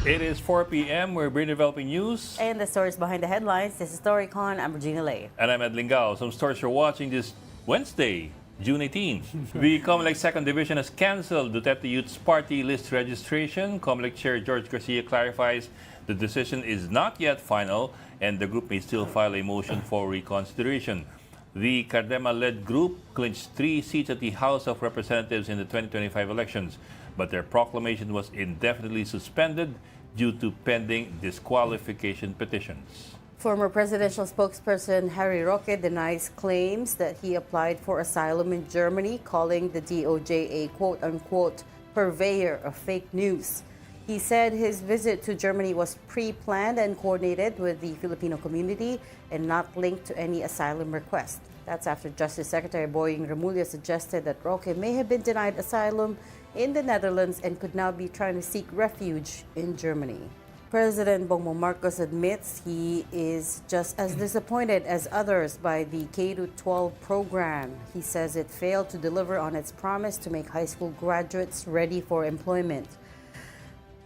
It is 4 p.m. We're bringing developing news. And the stories behind the headlines. This is StoryCon. I'm Regina Lay. And I'm Ed Lingao. Some stories you're watching this Wednesday, June 18. The COMELEC 2nd Division has canceled Duterte Youth's party list registration. COMELEC Chair George Garcia clarifies the decision is not yet final and the group may still file a motion for reconsideration. The Cardema-led group clinched 3 seats at the House of Representatives in the 2025 elections, but their proclamation was indefinitely suspended due to pending disqualification petitions. Former presidential spokesperson Harry Roque denies claims that he applied for asylum in Germany, calling the DOJ a quote-unquote purveyor of fake news. He said his visit to Germany was pre-planned and coordinated with the Filipino community and not linked to any asylum request. That's after Justice Secretary Boying Remulla suggested that Roque may have been denied asylum in the Netherlands and could now be trying to seek refuge in Germany. President Bongbong Marcos admits he is just as disappointed as others by the K-12 program. He says it failed to deliver on its promise to make high school graduates ready for employment.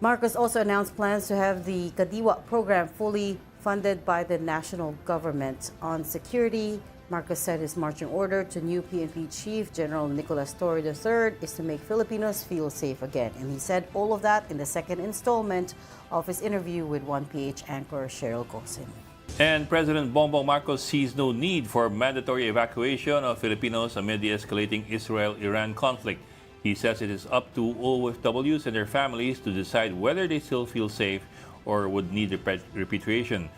Marcos also announced plans to have the Kadiwa program fully funded by the national government. On security, Marcos said his marching order to new PNP Chief General Nicolas Torre III is to make Filipinos feel safe again. And he said all of that in the second installment of his interview with 1PH anchor Cheryl Cosin. And President Bongbong Marcos sees no need for mandatory evacuation of Filipinos amid the escalating Israel-Iran conflict. He says it is up to OFWs and their families to decide whether they still feel safe or would need repatriation.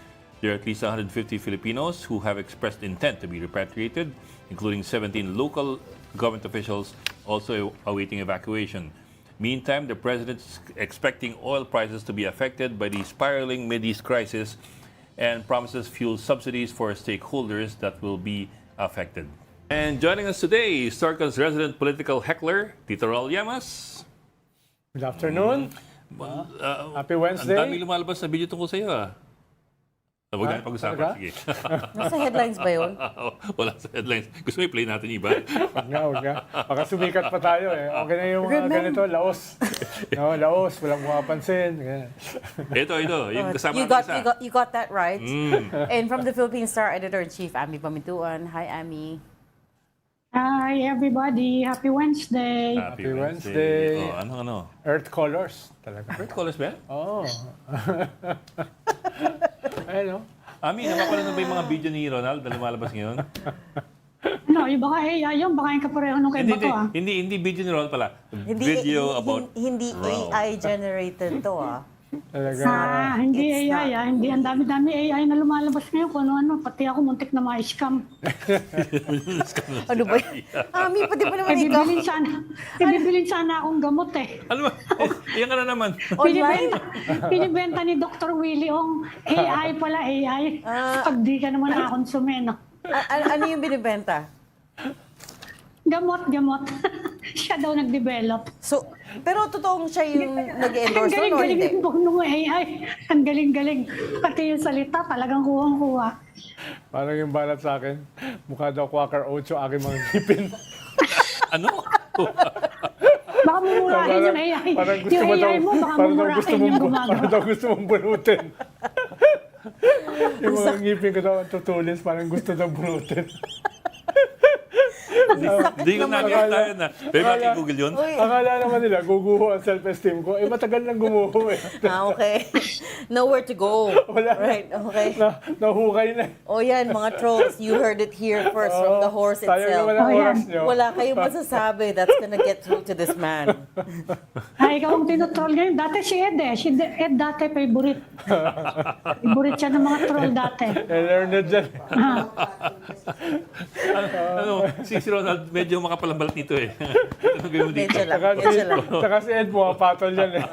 There are at least 150 Filipinos who have expressed intent to be repatriated, including 17 local government officials also awaiting evacuation. Meantime, the president is expecting oil prices to be affected by the spiraling Mideast crisis and promises fuel subsidies for stakeholders that will be affected. And joining us today is StoryCon's resident political heckler, Tito Raul Llamas. Good afternoon. Happy Wednesday. Ang dami lumalabas na video tungkol sa iyo, ah. Huwag na pag-usapan. Sige. Nasa headlines ba yun? Wala sa headlines. Gusto mo i-play natin iba? Huwag nga. Baka sumikat pa tayo eh. Okay na yung ganito, laos. No, laos, walang mapapansin. Ito. Yung kasama natin isa. You got that right. And from the Philippine Star Editor-in-Chief, Ami Pamintuan. Hi, Ami. Hi, everybody. Happy Wednesday. Happy Wednesday. Oh, ano? Earth colors talaga. Earth colors ba yan? Oo. Ayun, no? Ami, napapanood mo ba yung mga video ni Ronald na lumalabas ngayon? No, yung baka AI yung baka yung kapareho nung kay Bato ah. Hindi video ni Ronald pala. Video about Hindi AI generated to, ah. Talaga. Hindi It's AI ah. Hindi, ang dami-dami AI na lumalabas ngayon kung ano-ano. Pati ako muntik na ma-scam. Ano ba yan? Ami, pati pa naman ikaw. Ibibilin sana akong gamot eh. Ano ba? Iyan ka na naman. Online? Pinibenta ni Dr. Willie Ong AI pala AI. Pag di ka naman nakakonsume, no? Ano yung binibenta? Gamot. Siya daw nag-develop. So, pero totoong siya yung nag-endorse Ang nun o galing-galing hindi? ng AI. Ang galing-galing. Pati yung salita, talagang kuhang-kuha. Parang yung balat sa akin, mukha daw Quaker Oats yung aking mga ngipin. Ano? Baka mumurahin yung AI. Parang gusto Yung mo daw, AI mo, baka parang daw mumurahin yung gumagawa. parang daw gusto mong bunutin. Yung mga ngipin ko daw tutulis, parang gusto daw bunutin. Hindi ko nakikita tayo na. Pero maki-google yun? Akala naman nila, guguho ang self-esteem ko. Eh, matagal nang gumuho eh. Okay. Nowhere to go. Wala. Right, okay. Nahukay na. O yan, mga trolls, you heard it here first from the horse Sayang itself. naman ang Oh, oras yan. nyo. Wala kayong masasabi that's gonna get through to this man. Ay, ikaw ang tinutroll ngayon. Dati si Ed eh. Si Ed dati favorite. Favorite siya ng mga troll dati. Learned dyan. Si Ronald, medyo makapalambalat nito eh. Ano gawin mo dito? Medyo lang. Saka si Ed, pumapatol yan eh.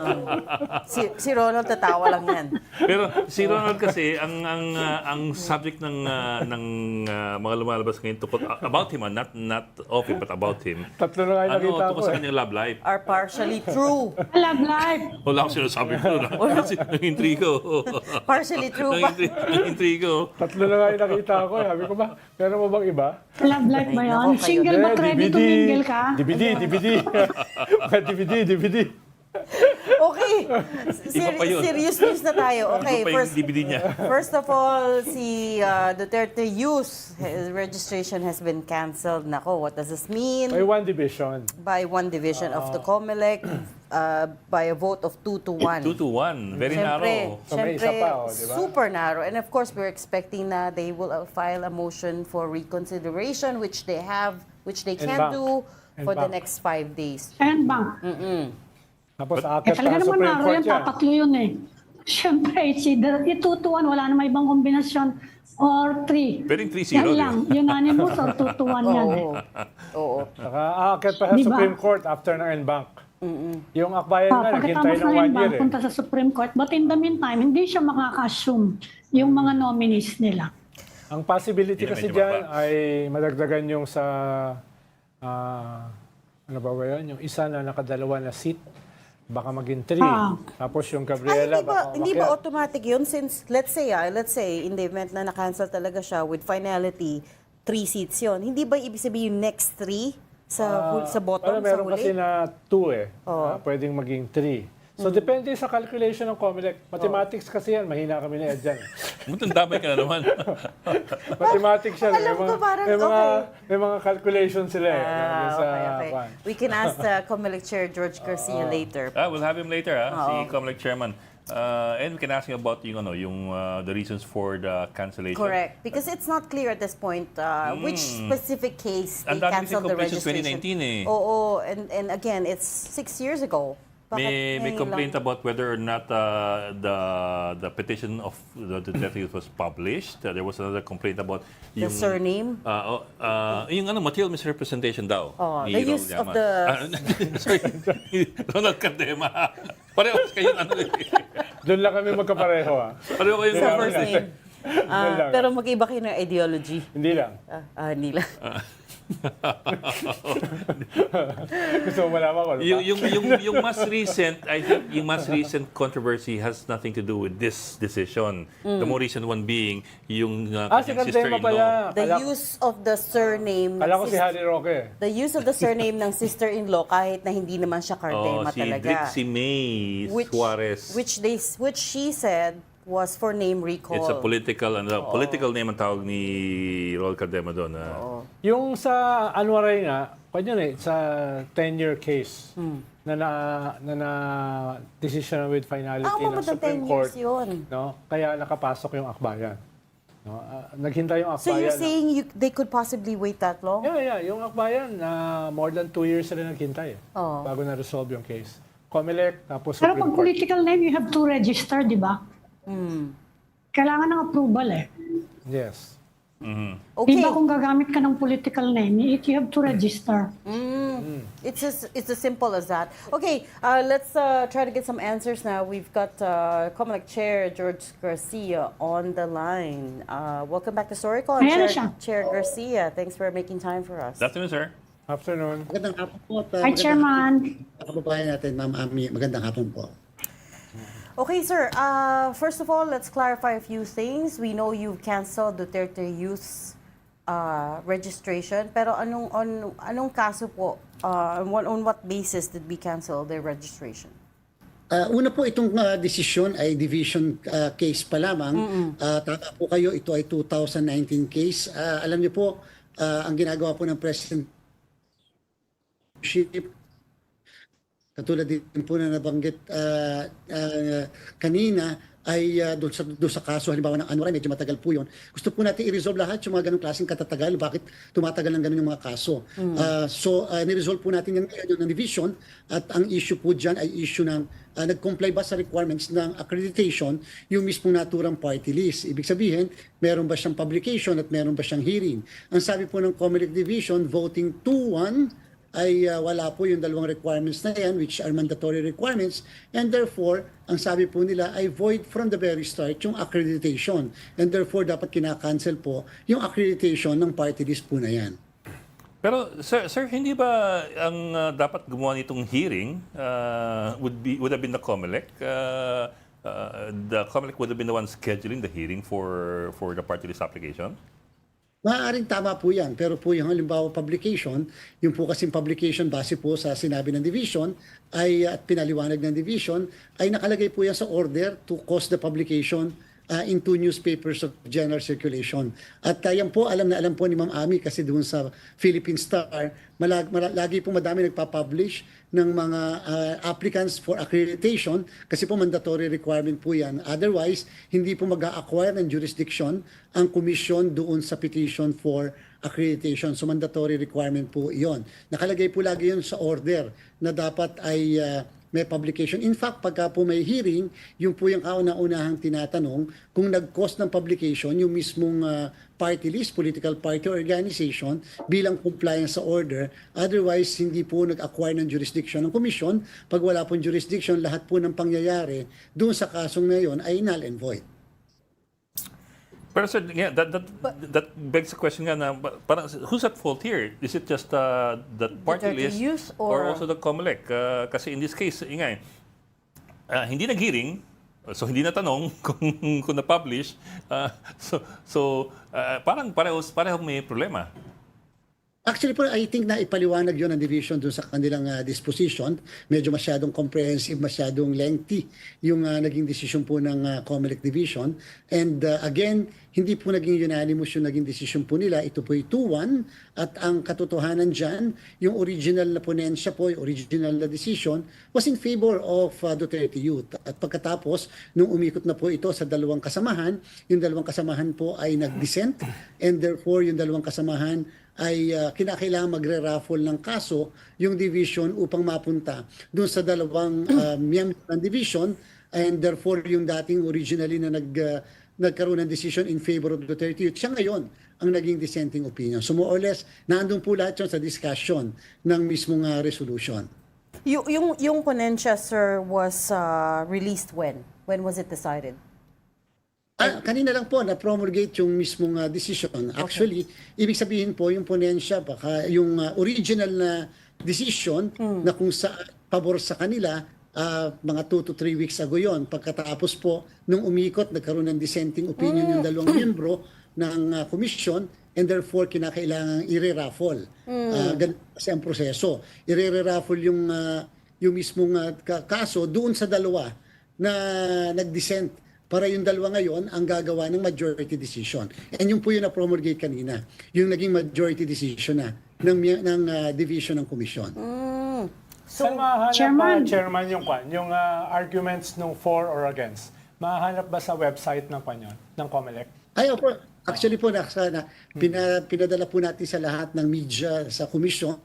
Si Ronald tatawa lang yan. Pero si Ronald kasi, ang subject ng mga lumalabas ngayon about him, not of him, but about him. Tatlo na nga yung nakita ko Tungkol sa eh. kanyang love life. Are partially true. Love life. Wala akong sinasabi ko. Nang-intrigo. Partially true ba? Nang-intrigo. Tatlo na nga yung nakita ko eh. Sabi ko ba, meron mo bang iba? Love life ba Ay, yun? nako, kayo. Single but ready to mingle ka? DVD. Mga DVD. Okay. Iba pa yun. Serious news na tayo. Okay, Iba pa yung DVD niya. first of all, si Duterte Youth, his registration has been canceled. Nako, what does this mean? May one division. By one division of the COMELEC, by a vote of 2-1. 2-1. Very Siyempre, narrow. So, may isa pa, di ba? super narrow. And of course, we're expecting na they will file a motion for reconsideration, which they En can banc. do En for the banc. next 5 days. And bank. Tapos Eh aakyat talaga pa sa naman Supreme naro Court yan, yan. tatatlo yun eh. Siyempre, it's either 2-1, wala namang ibang kombinasyon, or 3. Pwedeng 3-0, Yan di ba? lang, unanimous or 2-1 yan eh. Oo. Saka aakyat pa sa Di ba? Supreme Court after ng en banc. Yung akbayan nga, naghintay Pagkatapos ng na 1 yan, year punta sa Supreme Court. But in the meantime, hindi siya makaka-assume yung mga nominees nila. Ang possibility Yun ang kasi medyo dyan mababa. ay madagdagan yung sa, ano ba yun? Yung isa na nakadalawa na seat, baka maging 3. Ah. Tapos yung Ay, Gabriela, hindi ba umakyat. automatic yun? Since, let's say in the event na na-cancel talaga siya with finality, 3 seats yun. Hindi ba ibig sabihin yung next 3 sa bottom, Pero sa meron kasi huli? na 2 eh. Pwedeng maging 3. So, depende sa calculation ng COMELEC. Mathematics kasi yan. Mahina kami na dyan. Muntang damay ka na naman. Mathematics yan. Alam ko parang, may mga calculations sila eh. Sa, Okay. kwan. We can ask COMELEC Chair George Garcia later. We'll have him later, si COMELEC Chairman. And we can ask him about yung the reasons for the cancellation. Correct. Because it's not clear at this point which specific case they Ang dami canceled the complaints since registration. 2019 eh. Oo, and again, it's 6 years ago. Bakit May ngayon complaint lang? about whether or not the petition of the Duterte was published. There was another complaint about The surname? yung material misrepresentation daw. Oh, ni the use Ronald of Llamas. Sorry, Ronald Cardema. Parehas kayo Doon lang kami magkapareho ah. Pareho kayo Sa first name. Doon lang. Pero mag-iba kayo ng ideology. Hindi lang. Hindi lang. Gusto mo malaman ko. ano ba? yung mas recent, I think yung mas recent controversy has nothing to do with this decision. The more recent one being yung Si kanyang Cardema sister-in-law. pala. The use of the surname Kala ko si Harry Roque. the use of the surname ng sister-in-law kahit na hindi naman siya Cardema si talaga. Drixie May Suarez. Which she said was for name recall. It's a political political name ang tawag ni Ronald Cardema doon. Yung sa Anwaray nga, kanya eh, sa 10-year case na decision with finality ng Mga Supreme 10 Court. years yun. No? Kaya nakapasok yung akbayan. No? Naghintay yung So akbayan. you're saying they could possibly wait that long? Yeah. Yung akbayan, more than 2 years sila naghintay Oh. bago na-resolve yung case. COMELEC, tapos Pero Supreme pag Court. political name, you have to register, di ba? Kailangan ng approval eh. Yes. Okay. Di ba kung gagamit ka ng political name, you have to register. It's as simple as that. Okay, let's try to get some answers now. We've got COMELEC Chair George Garcia on the line. Welcome back to Storycon, Ayan na siya. Chair Garcia. Thanks for making time for us. Good afternoon, sir. Afternoon. Magandang hapon po. Hi, Chairman. Kababayan natin, Ma'am Ami. Magandang hapon po. Okay, sir. First of all, let's clarify a few things. We know you've canceled Duterte Youth's registration. Pero anong kaso po? On what basis did we cancel their registration? Una po itong desisyon ay division case pa lamang. Tama po kayo, ito ay 2019 case. Alam niyo po, ang ginagawa po ng President katulad din po na nabanggit kanina ay doon sa kaso halimbawa ng Anwaray, medyo matagal po yun. Gusto po natin i-resolve lahat yung mga ganong klaseng katatagal, bakit tumatagal ng ganun yung mga kaso. So, ni-resolve po natin yan ngayon yung division at ang issue po dyan ay issue ng nag-comply ba sa requirements ng accreditation yung mismong naturang party list. Ibig sabihin, meron ba siyang publication at meron ba siyang hearing. Ang sabi po ng COMELEC Division, voting 2-1, ay wala po yung dalawang requirements na yan which are mandatory requirements and therefore, ang sabi po nila ay void from the very start yung accreditation and therefore dapat kinakancel po yung accreditation ng party list po na yan. Pero sir, hindi ba ang dapat gumawa nitong hearing would have been the COMELEC? The COMELEC would have been the one scheduling the hearing for the party list application? Maaaring tama po yan, pero po yung halimbawa publication, yung po kasing publication base po sa sinabi ng division at pinaliwanag ng division, ay nakalagay po yan sa order to cause the publication in 2 newspapers of general circulation. At yan po, alam na alam po ni Ma'am Ami kasi doon sa Philippine Star, lagi po madami nagpa-publish ng mga applicants for accreditation kasi po mandatory requirement po yan. Otherwise, hindi po mag-a-acquire ng jurisdiction ang commission doon sa petition for accreditation. So mandatory requirement po iyon. Nakalagay po lagi yun sa order na dapat ay may publication. In fact, pagka po may hearing, yung po yung kauna-unahang tinatanong kung nag-cost ng publication yung mismong party list, political party or organization bilang compliance sa order. Otherwise, hindi po nag-acquire ng jurisdiction ng commission. Pag wala pong jurisdiction, lahat po ng pangyayari doon sa kasong na yun ay null and void. Pero sir, yeah, that begs the question nga na, parang, who's at fault here? Is it just the party list use or also the COMELEC? Kasi in this case, ingay, hindi nag-hearing, so hindi natanong kung na-publish. Parang pareho may problema. Actually po, I think na ipaliwanag yun ang division doon sa kanilang disposition. Medyo masyadong comprehensive, masyadong lengthy yung naging decision po ng COMELEC division. And again, hindi po naging unanimous yung naging decision po nila. Ito po 2-1 at ang katotohanan dyan, yung original na ponensya po, yung original na decision was in favor of Duterte Youth. At pagkatapos, nung umikot na po ito sa dalawang kasamahan, yung dalawang kasamahan po ay nag-dissent and therefore yung dalawang kasamahan ay kinakailangan magre-raffle ng kaso yung division upang mapunta doon sa dalawang miyembro ng division and therefore yung dating originally na nagkaroon ng decision in favor of Duterte Youth, siya ngayon ang naging dissenting opinion. So more or less, naandun po lahat yun sa discussion ng mismong resolution. Yung ponensya, sir, was released when? When was it decided? Kanina lang po na-promulgate yung mismong decision. Actually, ibig sabihin po yung ponensya, baka yung original na decision na kung sa pabor sa kanila, mga 2 to 3 weeks ago yon. Pagkatapos po, nung umikot, nagkaroon ng dissenting opinion yung dalawang miyembro ng komisyon and therefore kinakailangan i-raffle. Ganun kasi ang proseso. I-raffle yung mismong kaso doon sa dalawa na nag-dissent para yung dalawa ngayon ang gagawa ng majority decision. And yung po yung na-promulgate kanina, yung naging majority decision na ng division ng komisyon. So, Saan mahahanap Chairman. Chairman yung arguments nung for or against? Mahahanap ba sa website ng ng COMELEC? Ay, opo. Actually po, pinadala po natin sa lahat ng media sa komisyon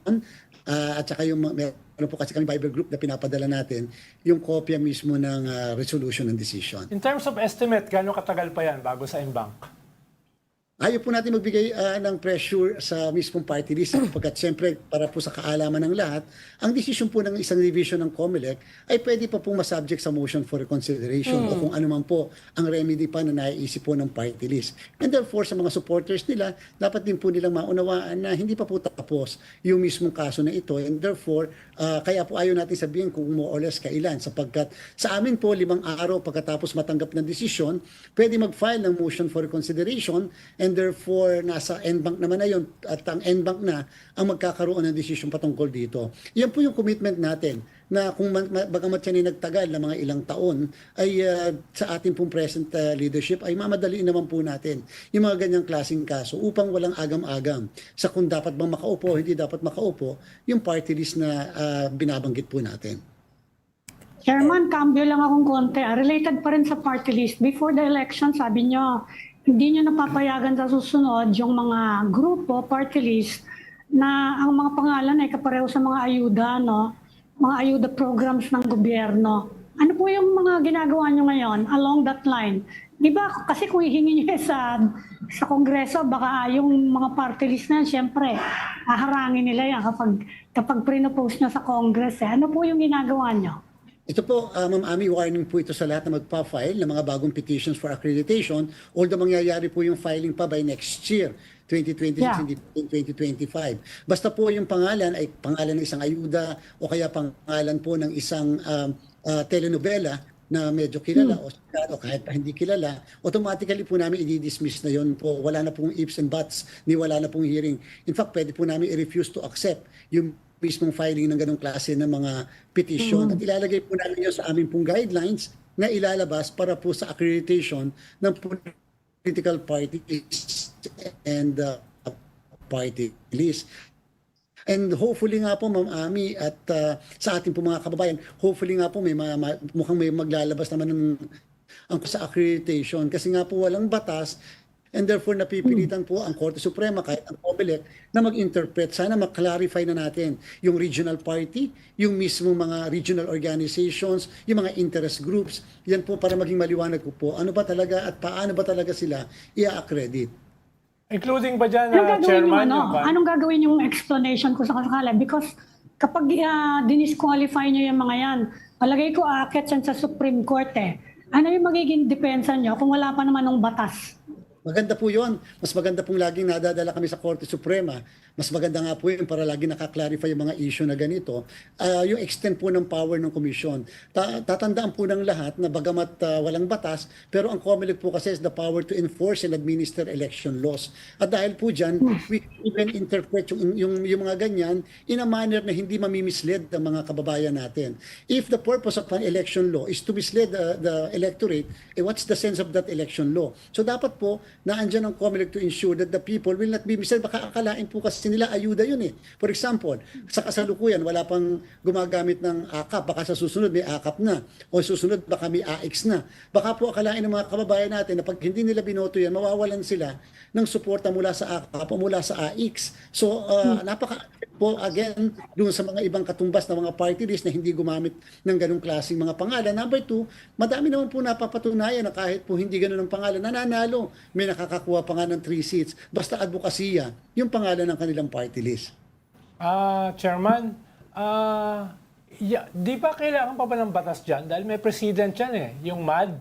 at saka yung meron po kasi kami Bible group na pinapadala natin yung kopya mismo ng resolution and decision. In terms of estimate, gaano katagal pa yan bago sa embank? Ayaw po natin magbigay ng pressure sa mismong party list sapagkat siyempre para po sa kaalaman ng lahat, ang decision po ng isang division ng COMELEC ay pwede pa pong masubject sa motion for reconsideration o kung ano man po ang remedy pa na naiisip po ng party list. And therefore, sa mga supporters nila, dapat din po nilang maunawaan na hindi pa po tapos yung mismong kaso na ito. And therefore, kaya po ayaw natin sabihin kung more or less kailan sapagkat sa amin po 5 araw pagkatapos matanggap ng desisyon, pwede mag-file ng motion for reconsideration and therefore nasa NBank naman na yun at ang NBank na ang magkakaroon ng desisyon patungkol dito. Yan po yung commitment natin na kung bagamat yan ay nagtagal na mga ilang taon ay sa ating pong present leadership ay mamadaliin naman po natin yung mga ganyang klaseng kaso upang walang agam-agam sa kung dapat bang makaupo o hindi dapat makaupo yung party list na binabanggit po natin. Chairman, cambio lang akong konti. Related pa rin sa party list. Before the election, sabi nyo, hindi nyo napapayagan sa susunod yung mga grupo, party list, na ang mga pangalan ay kapareho sa mga ayuda, no? Mga ayuda programs ng gobyerno. Ano po yung mga ginagawa nyo ngayon along that line? Di ba? Kasi kung hihingi nyo sa Kongreso, baka yung mga party list na, syempre, haharangin nila yan kapag pre-post nyo sa Congress. Ano po yung ginagawa nyo? Ito po, Ma'am Ami, warning po ito sa lahat na magpa-file ng mga bagong petitions for accreditation. Although mangyayari po yung filing pa by next year, 2026, hindi 2025. Basta po yung pangalan ay pangalan ng isang ayuda o kaya pangalan po ng isang telenovela na medyo kilala o sikat o kahit pa hindi kilala, automatically po namin i-dismiss na yon po. Wala na pong ifs and buts, ni wala na pong hearing. In fact, pwede po namin i-refuse to accept yung mismong filing ng ganong klase ng mga petition. At ilalagay po namin yun sa aming pong guidelines na ilalabas para po sa accreditation ng political parties and party list. And hopefully nga po, Ma'am Ami, at sa ating po mga kababayan, hopefully nga po mukhang may maglalabas naman ang sa accreditation kasi nga po walang batas and therefore napipilitan po ang Korte Suprema kahit ang COMELEC na mag-interpret. Sana mag-clarify na natin yung regional party, yung mismo mga regional organizations, yung mga interest groups. Yan po para maging maliwanag po ano ba talaga at paano ba talaga sila i-accredit. Including ba dyan, Anong gagawin Chairman? yung Anong gagawin yung explanation ko sa kasakala? Because kapag dinisqualify nyo yung mga yan, palagay ko aakyat yan sa Supreme Court eh. Ano yung magiging depensa nyo kung wala pa naman ng batas? Maganda po yun. Mas maganda pong laging nadadala kami sa Korte Suprema. Mas maganda nga po yun para lagi nakaklarify yung mga issue na ganito. Yung extent po ng power ng komisyon. Tatandaan po ng lahat na bagamat walang batas, pero ang COMELEC po kasi is the power to enforce and administer election laws. At dahil po dyan, we can interpret yung mga ganyan in a manner na hindi mamimislead ang mga kababayan natin. If the purpose of an election law is to mislead the electorate, what's the sense of that election law? So dapat po, na andyan ang COMELEC to ensure that the people will not be misled. Baka akalain po kasi nila ayuda yun eh. For example, sa kasalukuyan, wala pang gumagamit ng AKAP. Baka sa susunod may AKAP na. O susunod baka may AX na. Baka po akalain ng mga kababayan natin na pag hindi nila binoto yan, mawawalan sila ng suporta mula sa AKAP o mula sa AX. So, napaka po again, doon sa mga ibang katumbas na mga party list na hindi gumamit ng ganong klaseng mga pangalan. Number two, madami naman po napapatunayan na kahit po hindi ganon ang pangalan, nananalo. May nakakakuha pa nga ng 3 seats. Basta advokasya, yung pangalan ng kanilang party list. Chairman, di ba kailangan pa ba ng batas dyan? Dahil may president dyan eh. Yung MAD,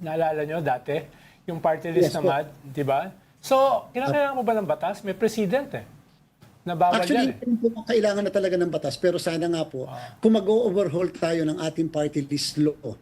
naalala nyo dati? Yung party list Yes, na po. MAD, di ba? So, kailangan mo ba ng batas? May president eh. Na bawal Actually, dyan eh. hindi po kailangan na talaga ng batas. Pero sana nga po, kung mag-overhaul tayo ng ating party list law,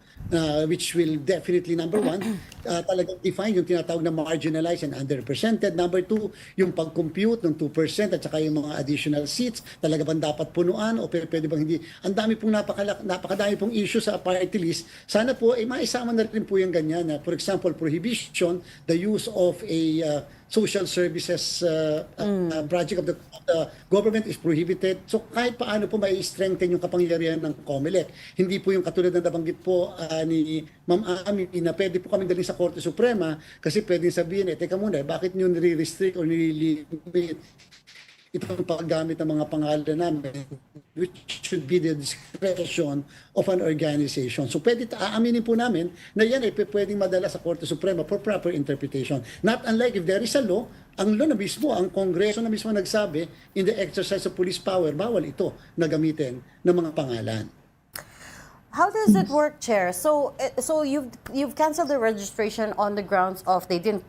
which will definitely, number one, talagang define yung tinatawag na marginalized and underrepresented. Number two, yung pag-compute ng 2% at saka yung mga additional seats, talaga bang dapat punuan o pwede bang hindi. Ang dami pong napakadami pong issue sa party list. Sana po, maisama na rin po yung ganyan. For example, prohibition, the use of a social services project of the government is prohibited. So kahit paano po may strengthen yung kapangyarihan ng COMELEC. Hindi po yung katulad ng nabanggit po ni Ma'am Ami na pwede po kami dalhin sa Korte Suprema kasi pwedeng sabihin, teka muna, bakit nyo nire-restrict or nire-limit itong paggamit ng mga pangalan namin, which should be the discretion of an organization. So pwede aaminin po namin na yan ay pwedeng madala sa Korte Suprema for proper interpretation. Not unlike if there is a law, ang law na mismo, ang Kongreso na mismo nagsabi, in the exercise of police power, bawal ito na gamitin ng mga pangalan. How does it work, Chair? So you've canceled the registration on the grounds of they didn't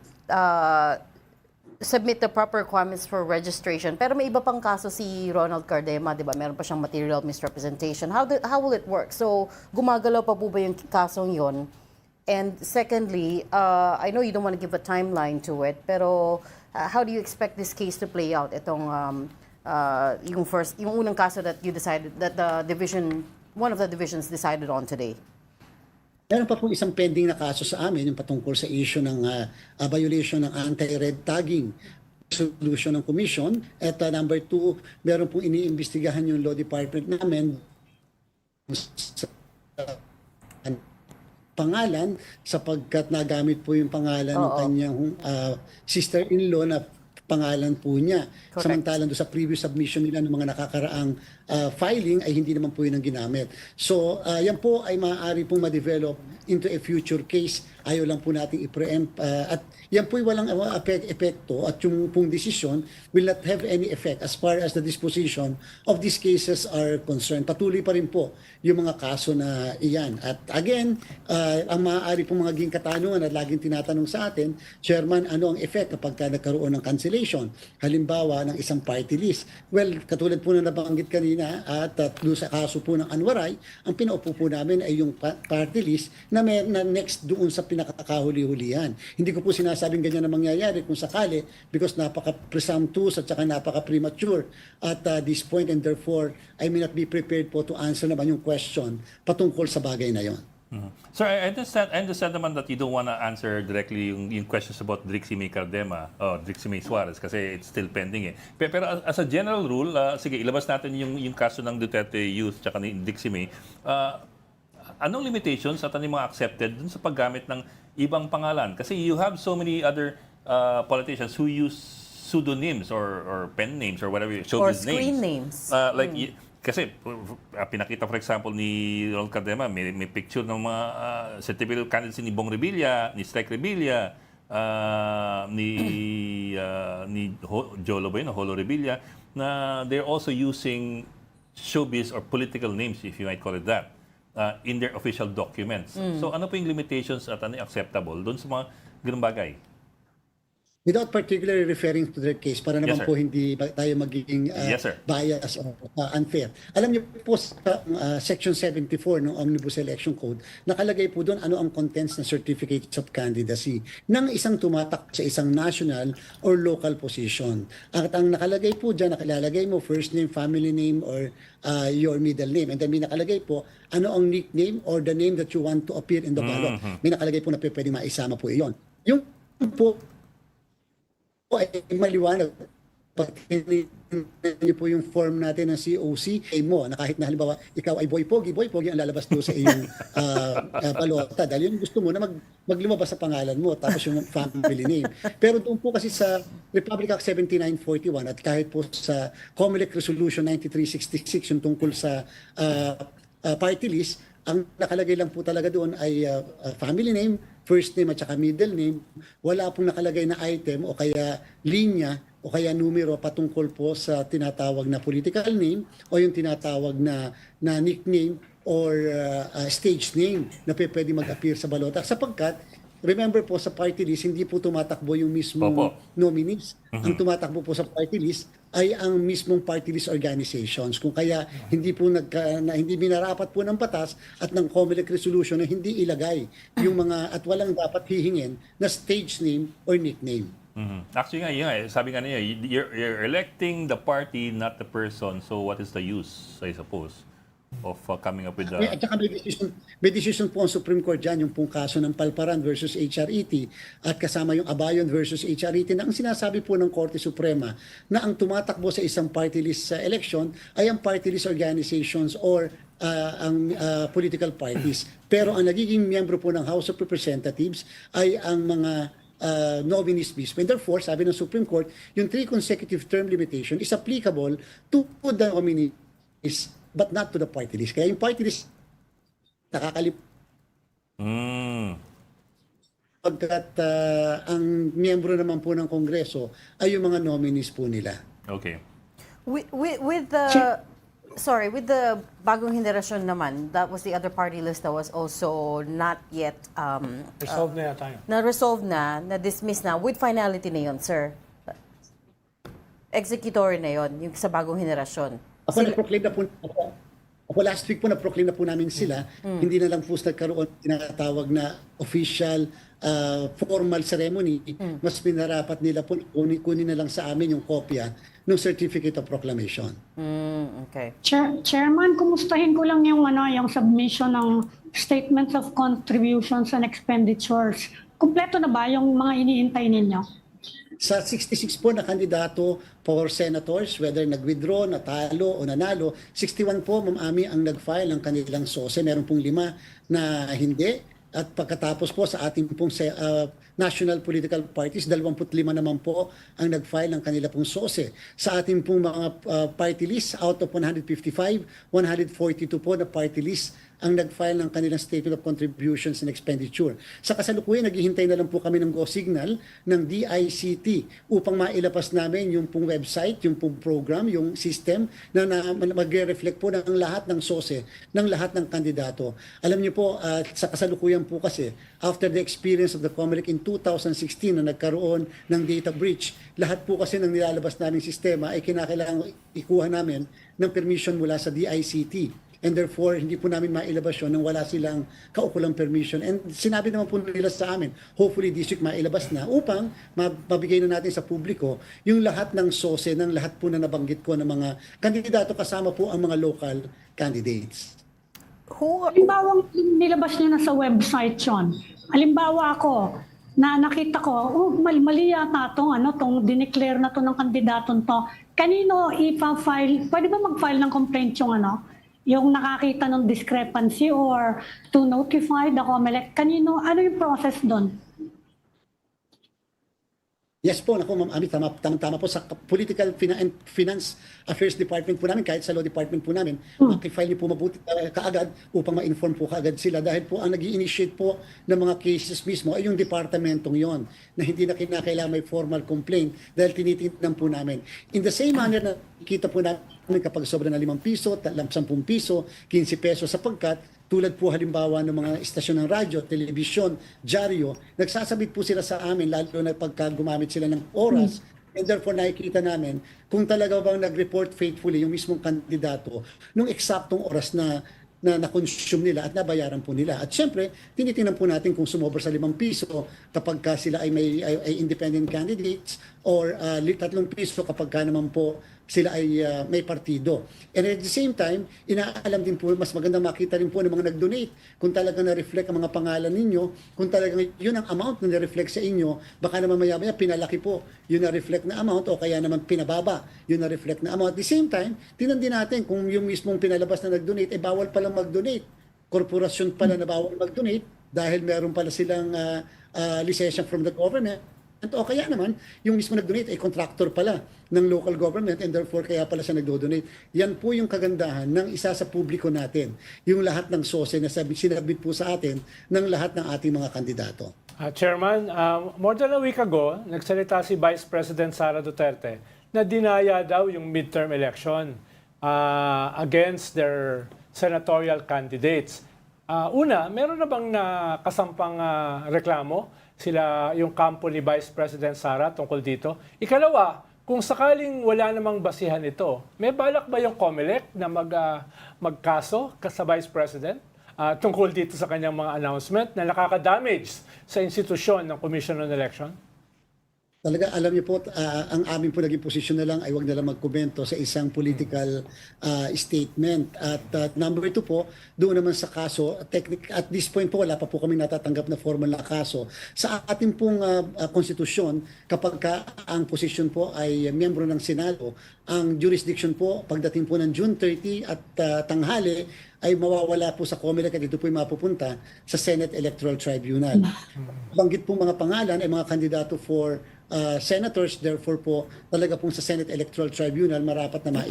submit the proper requirements for registration. Pero may iba pang kaso si Ronald Cardema, di ba? Meron pa siyang material misrepresentation. How will it work? So gumagalaw pa po ba yung kasong yon? And secondly, I know you don't want to give a timeline to it, pero how do you expect this case to play out? Itong yung unang kaso that you decided that one of the divisions decided on today. Meron pa po isang pending na kaso sa amin yung patungkol sa issue ng violation ng anti-red tagging resolution ng commission. At number two, meron pong iniimbestigahan yung law department namin sa pangalan sapagkat nagamit po yung pangalan ng kanyang sister-in-law na pangalan po niya. Correct. Samantalang doon sa previous submission nila ng mga nakakaraang filing ay hindi naman po yun ang ginamit. So, yan po ay maaari pong ma-develop into a future case. Ayaw lang po natin i-preempt. At yan po ay walang epekto at yung pong decision will not have any effect as far as the disposition of these cases are concerned. Patuloy pa rin po yung mga kaso na iyan. At again, ang maaari pong mga ging katanungan at laging tinatanong sa atin, Chairman, ano ang effect kapag nagkaroon ng cancellation? Halimbawa, ng isang party list. Well, katulad po na nabanggit kanina, kanina at doon sa kaso po ng Anwaray, ang pinaupo po namin ay yung party list na next doon sa pinakakahuli-hulihan. Hindi ko po sinasabing ganyan na mangyayari kung sakali because napaka-presumptuous at saka napaka-premature at this point, and therefore I may not be prepared po to answer naman yung question patungkol sa bagay na yon. Sir, I understand naman that you don't want to answer directly yung questions about Drixie May Cardema o Drixie May Suarez kasi it's still pending eh. Pero as a general rule, sige, ilabas natin yung kaso ng Duterte Youth tsaka ni Drixie May. Anong limitations at anong mga accepted dun sa paggamit ng ibang pangalan? Kasi you have so many other politicians who use pseudonyms or pen names or whatever, Or showbiz screen names. Kasi pinakita for example ni Ronald Cardema, may picture ng mga certificate of candidacy ni Bong Revilla, ni Strike Revilla, ni Jolo ba yun, Holo Revilla, na they're also using showbiz or political names, if you might call it that, in their official documents. So ano po yung limitations at ano yung acceptable doon sa mga ganung bagay? Without particularly referring to their case para naman Yes, sir. po hindi tayo magiging Yes, sir. bias o unfair. Alam niyo po sa Section 74 ng Omnibus Election Code, nakalagay po doon ano ang contents ng certificates of candidacy ng isang tumatak sa isang national or local position. At ang nakalagay po dyan, nakalagay mo first name, family name, or your middle name. And then may nakalagay po ano ang nickname or the name that you want to appear in the ballot. May nakalagay po na pwede maisama po iyon. Yung po ay maliwanag. Pag niyo po yung form natin ng COC, mo, na kahit na halimbawa ikaw ay Boy Pogi ang lalabas doon sa iyong balota. Dahil yun gusto mo na maglumabas sa pangalan mo, tapos yung family name. Pero doon po kasi sa Republic Act 7941 at kahit po sa COMELEC Resolution 9366, yung tungkol sa party list, ang nakalagay lang po talaga doon ay family name, first name at saka middle name. Wala pong nakalagay na item o kaya linya o kaya numero patungkol po sa tinatawag na political name o yung tinatawag na nickname or stage name na pwede mag-appear sa balota. Sapagkat, remember po sa party list, hindi po tumatakbo yung mismong nominees. Ang tumatakbo po sa party list ay ang mismong party list organizations. Kung kaya hindi po hindi minarapat po ng batas at ng COMELEC resolution na hindi ilagay yung mga at walang dapat hihingin na stage name or nickname. Actually nga, sabi nga niya, you're electing the party, not the person. So what is the use, I suppose, of coming up with the... At saka may decision po ang Supreme Court dyan, yung pong kaso ng Palparan versus HRET at kasama yung Abayon versus HRET na ang sinasabi po ng Korte Suprema na ang tumatakbo sa isang party list sa election ay ang party list organizations or ang political parties. Pero ang nagiging miyembro po ng House of Representatives ay ang mga nominees mismo. And therefore, sabi ng Supreme Court, yung 3 consecutive term limitation is applicable to the nominees but not to the party list. Kaya yung party list pagkat ang miyembro naman po ng Kongreso ay yung mga nominees po nila. Okay. With the Bagong Henerasyon naman, that was the other party list that was also not yet Resolve na yata yun. na-resolve na-dismiss na, with finality na yun, sir. Executory na yun, yung sa Bagong Henerasyon. Na-proclaim na po last week po na-proclaim na po namin sila. Hindi na lang po nagkaroon tinatawag na official formal ceremony. Mas pinarapat nila po kunin na lang sa amin yung kopya ng Certificate of Proclamation. Okay. Chairman, kumustahin ko lang yung submission ng Statements of Contributions and Expenditures. Kumpleto na ba yung mga iniintay ninyo? Sa 66 po na kandidato for senators, whether nag-withdraw, natalo o nanalo, 61 po, Ma'am Ami, ang nag-file ng kanilang SOSE. Meron pong 5 na hindi. At pagkatapos po sa ating pong national political parties, 25 naman po ang nag-file ng kanila pong SOSE. Sa ating pong mga party list, out of 155, 142 po na party list ang nag-file ng kanilang Statement of Contributions and Expenditure. Sa kasalukuyan, naghihintay na lang po kami ng go signal ng DICT upang mailabas namin yung pong website, yung pong program, yung system na magre-reflect po ng lahat ng sose, ng lahat ng kandidato. Alam niyo po, sa kasalukuyan po kasi, after the experience of the COMELEC in 2016 na nagkaroon ng data breach, lahat po kasi ng nilalabas naming sistema ay kinakailangan ikuha namin ng permission mula sa DICT. And therefore, hindi po namin mailabas yun nang wala silang kaukulang permission. And sinabi naman po nila sa amin, hopefully this week mailabas na upang mabigay na natin sa publiko yung lahat ng sose, ng lahat po na nabanggit ko ng mga kandidato kasama po ang mga local candidates. Halimbawa, nilabas nyo na sa website yon. Halimbawa ako, na nakita ko, mali yata tong dineclare na to ng kandidaton to. Kanino ipa-file, pwede ba mag-file ng complaint yung nakakita ng discrepancy or to notify the COMELEC? Kanino, ano yung process doon? Yes po, naku Ma'am Ami, tama po sa Political and Finance Affairs Department po namin, kahit sa Law Department po namin, makifile niyo po mabuti kaagad upang ma-inform po kaagad sila dahil po ang nag-i-initiate po ng mga cases mismo ay yung departamentong yon na hindi na kinakailangan may formal complaint dahil tinitingnan po namin. In the same manner na kita po namin kapag sobra na 5 piso, 10 piso, 15 pesos sapagkat tulad po halimbawa ng mga istasyon ng radyo, telebisyon, dyaryo, nagsasabit po sila sa amin lalo na pagka gumamit sila ng oras. And therefore nakikita namin kung talaga bang nag-report faithfully yung mismong kandidato nung eksaktong oras na na-consume nila at nabayaran po nila. At syempre, tinitingnan po natin kung sumobra sa 5 piso kapag ka sila ay independent candidates or 3 piso kapag ka naman po sila ay may partido. And at the same time, inaalam din po, mas magandang makita rin po ng mga nag-donate. Kung talagang na-reflect ang mga pangalan ninyo, kung talagang yun ang amount na na-reflect sa inyo, baka naman maya-maya pinalaki po yun na-reflect na amount o kaya naman pinababa yun na-reflect na amount. At the same time, tinan din natin kung yung mismong pinalabas na nag-donate, bawal palang mag-donate. Korporasyon pala na bawal mag-donate dahil meron pala silang lisensya from the government. O kaya naman, yung mismo nag-donate ay contractor pala ng local government and therefore kaya pala siya nag-donate. Yan po yung kagandahan ng isa sa publiko natin. Yung lahat ng sose na sinabit po sa atin ng lahat ng ating mga kandidato. Chairman, more than a week ago, nagsalita si Vice President Sara Duterte na dinaya daw yung midterm election against their senatorial candidates. Una, meron na bang nakasampang reklamo sila yung kampo ni Vice President Sara tungkol dito? Ikalawa, kung sakaling wala namang basihan ito, may balak ba yung COMELEC na magkaso sa Vice President tungkol dito sa kanyang mga announcement na nakaka-damage sa institusyon ng Commission on Election? Talaga, alam niyo po, ang aming po naging posisyon na lang ay wag na lang magkomento sa isang political statement. At number 2 po, doon naman sa kaso, at this point po, wala pa po kami natatanggap na formal na kaso. Sa ating pong konstitusyon, kapag ang posisyon po ay miyembro ng Senado, ang jurisdiction po, pagdating po ng June 30 at tanghali, ay mawawala po sa COMELEC at ito po ay mapupunta sa Senate Electoral Tribunal. Banggit po mga pangalan ay mga kandidato for senators, therefore po talaga pong sa Senate Electoral Tribunal marapat na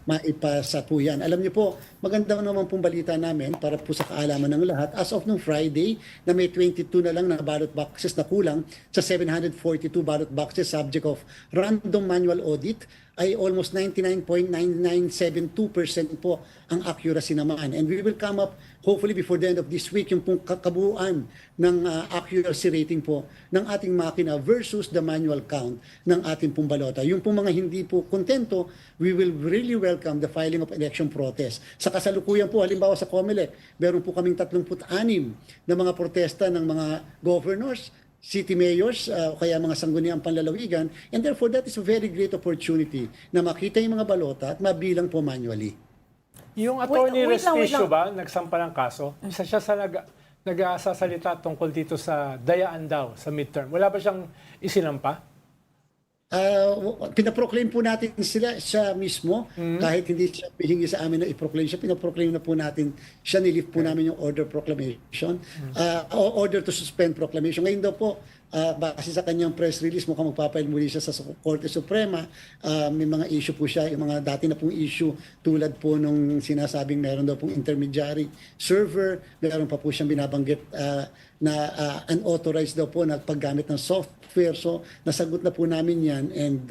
maipasa po yan. Alam niyo po, maganda naman pong balita namin para po sa kaalaman ng lahat. As of nung Friday, na may 22 na lang na ballot boxes na kulang sa 742 ballot boxes subject of random manual audit, ay almost 99.9972% po ang accuracy naman. And we will come up, hopefully before the end of this week, yung pong kabuuan ng accuracy rating po ng ating makina versus the manual count ng ating pong balota. Yung pong mga hindi po kontento, we will really welcome the filing of election protest. Sa kasalukuyan po, halimbawa sa COMELEC, meron po kaming 36 na mga protesta ng mga governors, city mayors, o kaya mga sangguniang panlalawigan, and therefore that is a very great opportunity na makita yung mga balota at mabilang po manually. Yung attorney Wait lang. Respicio ba, nagsampa ng kaso, isa siya sa nag-sasalita tungkol dito sa dayaan daw sa midterm. Wala ba siyang isinampa? Pinaproclaim po natin siya mismo, kahit hindi siya hihingi sa amin na i-proclaim siya, pinaproclaim na po natin siya, nilift po namin yung order proclamation, order to suspend proclamation. Ngayon daw po, base sa kanyang press release, mukhang magpapail muli siya sa Korte Suprema. May mga issue po siya, yung mga dati na pong issue, tulad po nung sinasabing meron daw pong intermediary server, meron pa po siyang binabanggit na unauthorized daw po na paggamit ng software. So, nasagot na po namin yan. And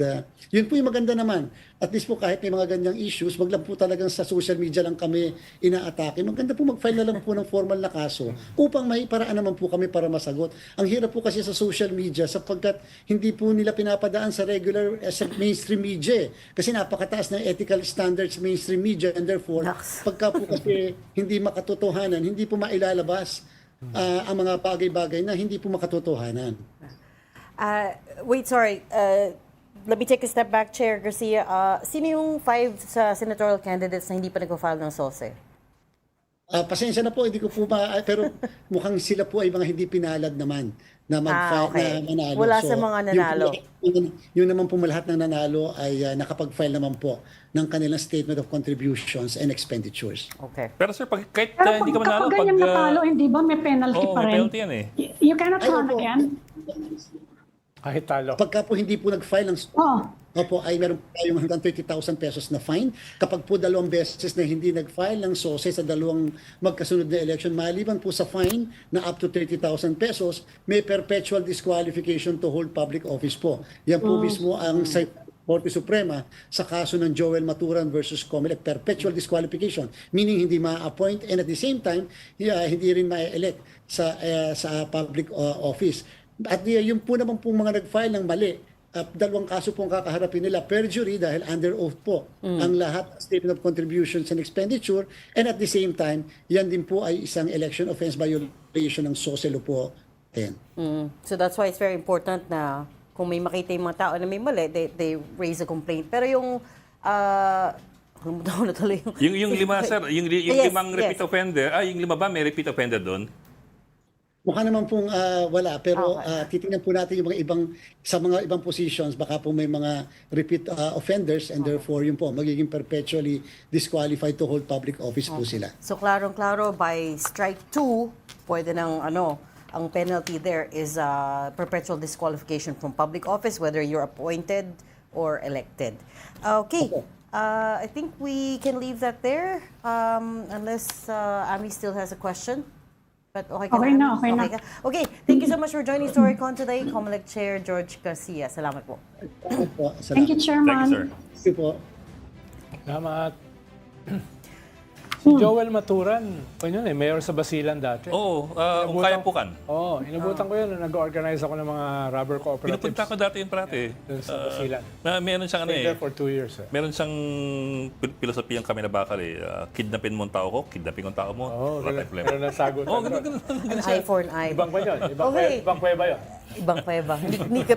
yun po yung maganda naman. At least po kahit may mga ganyang issues, wag lang po talagang sa social media lang kami inaatake. Maganda po mag-file na lang po ng formal na kaso upang may paraan naman po kami para masagot. Ang hirap po kasi sa social media sapagkat hindi po nila pinapadaan sa regular sa mainstream media. Kasi napakataas ng ethical standards sa mainstream media, and therefore, pagka po kasi hindi makatotohanan, hindi po mailalabas ang mga bagay-bagay na hindi po makatotohanan. Wait, sorry. Let me take a step back, Chair Garcia. Sino yung 5 sa senatorial candidates na hindi pa nag-file ng SOSE? Pasensya na po, hindi ko po pero mukhang sila po ay mga hindi pinalad naman na mag-file okay. na manalo. Wala sa mga nanalo. Yun naman po lahat ng nanalo ay nakapag-file naman po ng kanilang statement of contributions and expenditures. Okay. Pero sir, kahit Pero hindi ka manalo, kapag ganyan natalo, hindi ba may penalty pa may rin? penalty yan eh. You cannot Ay, run opo. again? Kahit talo. Pagka po hindi po nag-file ng opo, ay meron po tayong hanggang 30,000 pesos na fine. Kapag po 2 beses na hindi nag-file ng SOSE sa 2 magkasunod na election, maliban po sa fine na up to 30,000 pesos, may perpetual disqualification to hold public office po. Yan po mismo ang sa Korte Suprema sa kaso ng Joel Maturan versus Comelec, perpetual disqualification, meaning hindi ma-appoint and at the same time, hindi rin ma-elect sa public office. At yung po naman po mga nag-file ng mali, 2 kaso po ang kakaharapin nila. Perjury dahil under oath po ang lahat statement of contributions and expenditure, and at the same time, yan din po ay isang election offense violation ng SOSE Law po 10. So that's why it's very important na kung may makita yung mga tao na may mali, they raise a complaint. Pero yung kalimutan ko na tuloy Yung 5, sir, yung Yes, 5 repeat yes. offender, yung 5 ba may repeat offender doon? Mukha naman pong wala, pero Okay. titingnan po natin yung sa mga ibang positions, baka po may mga repeat offenders, and therefore yun po, magiging perpetually disqualified to hold public office po sila. So, klarong-klaro, by strike 2, pwede ng ang penalty there is perpetual disqualification from public office, whether you're appointed or elected. Okay. I think we can leave that there, unless Ami still has a question. But okay ka Okay na, Ami? okay na. ka? Okay, thank you so much for joining StoryCon today, Comelec Chair George Garcia. Salamat po. Salamat. Thank you, Chairman. Thank you, sir. Thank you po. Salamat. Si Joel Maturan, yun mayor sa Basilan dati. Oo, kaya pukan. Oo, inabutan ko yun. Nag-organize ako ng mga rubber cooperatives. Pinupunta ko dati yun parati. Dun sa Basilan. Meron siyang Stayed there for 2 years. meron siyang pilosopiyang kami na bakal eh. Kidnapin mo ang tao ko, kidnapin ko ang tao mo. Wala tayong problema. Pero nasagot. Ganun. An eye for an eye. Ibang ba yun? Okay. Ibang kuweba yun. Ibang kuweba. Hindi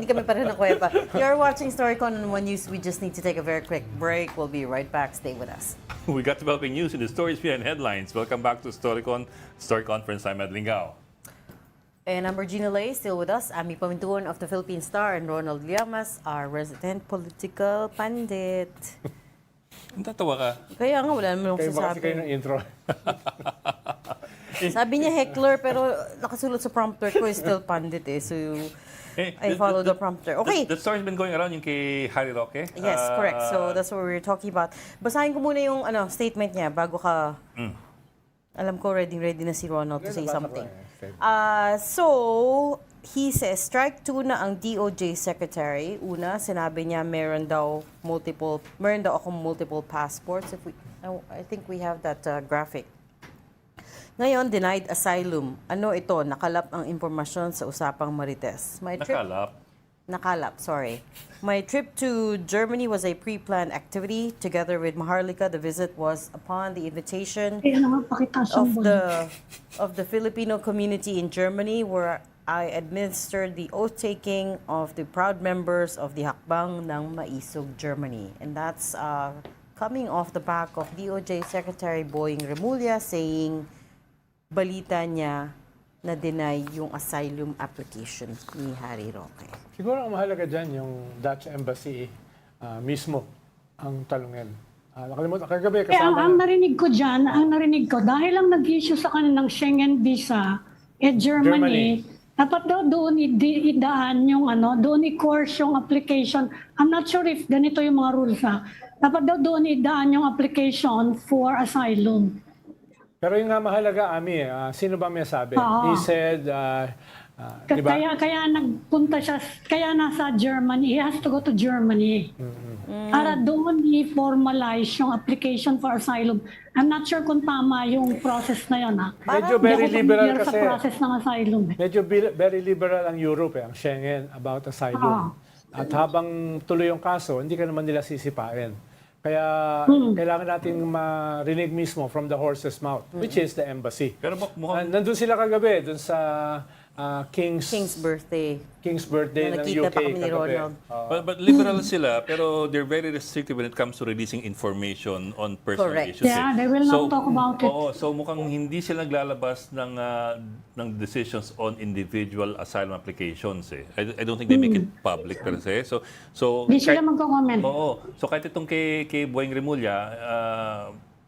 kami pareho ng kuweba. You're watching StoryCon on One News. We just need to take a very quick break. We'll be right back. Stay with us. We got developing news in the stories behind headlines. Welcome back to StoryCon, Story Conference. I'm Ed Lingao. And I'm Regina Lay, still with us. Ami Pamintuan of the Philippine Star and Ronald Llamas, our resident political pandit. Tatawa ka. Kaya nga, wala naman Kayo akong ba kasi kayo sasabi. ng intro? Sabi niya heckler, pero nakasulat sa prompter ko, still pandit eh. So, I follow the prompter. Okay. The story's been going around yung kay Harry Roque. Yes, correct. So that's what we're talking about. Basahin ko muna yung statement niya bago ka... Alam ko ready na si Ronald to say something. So, he says, strike 2 na ang DOJ Secretary. Una, sinabi niya meron daw akong multiple passports. I think we have that graphic. Ngayon, denied asylum. Ano ito? Nakalap ang impormasyon sa usapang Marites. Nakalap, sorry. My trip to Germany was a pre-planned activity. Together with Maharlika, the visit was upon the invitation of the Filipino community in Germany, where I administered the oath-taking of the proud members of the Hakbang ng Maisog, Germany. And that's coming off the back of DOJ Secretary Boying Remulla saying balita niya na-deny yung asylum application ni Harry Roque. Siguro ang mahalaga dyan, yung Dutch Embassy mismo ang talungin. Nakalimutan, kagabi Kaya kasama ang narinig ko dyan, dahil lang nag-issue sa kanilang Schengen visa, Germany, dapat daw doon idaan yung doon i-course yung application. I'm not sure if ganito yung mga rules Dapat daw doon idaan yung application for asylum. Pero yung nga mahalaga, Ami, sino ba may sabi? Oo. He said, di ba? Kaya nagpunta siya, kaya nasa Germany. He has to go to Germany. Para doon i-formalize yung application for asylum. I'm not sure kung tama yung process na yun. Medyo very Hindi ako liberal familiar kasi. sa process ng asylum. Medyo very liberal ang Europe, ang Schengen, about asylum. At habang tuloy yung kaso, hindi ka naman nila sisipain. Kaya kailangan nating marinig mismo from the horse's mouth, which is the embassy. Pero mukhang Nandun sila kagabi, dun sa King's birthday. King's birthday Na ng nakita UK pa kami ni kagabi. Ronald. but liberal sila, pero they're very restrictive when it comes to releasing information on personal Correct. issues. Yeah, they will not talk about it. Oo, so mukhang hindi sila naglalabas ng decisions on individual asylum applications. I don't think they make it public per se. So Hindi sila kahit- magko-comment. Oo. So kahit itong kay Boyeng Remulla,